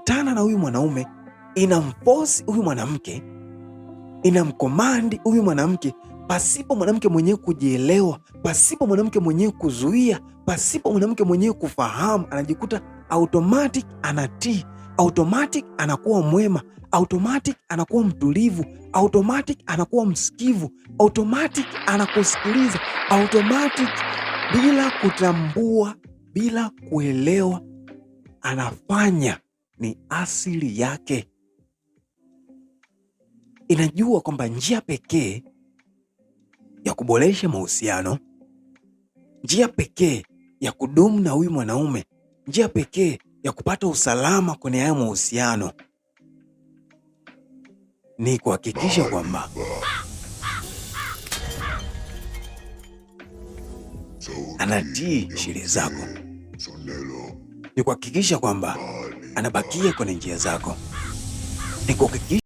inakutana na huyu mwanaume, inamforce huyu mwanamke, inamkomandi huyu mwanamke, pasipo mwanamke mwenyewe kujielewa, pasipo mwanamke mwenyewe kuzuia, pasipo mwanamke mwenyewe kufahamu. Anajikuta automatic anatii, automatic anakuwa mwema, automatic anakuwa mtulivu, automatic anakuwa msikivu, automatic anakusikiliza, automatic bila kutambua, bila kuelewa, anafanya. Ni asili yake. Inajua kwamba njia pekee ya kuboresha mahusiano, njia pekee ya kudumu na huyu mwanaume, njia pekee ya kupata usalama kwenye haya mahusiano ni kuhakikisha kwamba anatii sheria zako, ni kuhakikisha kwamba anabakia kwenye njia zako, ni kuhakikisha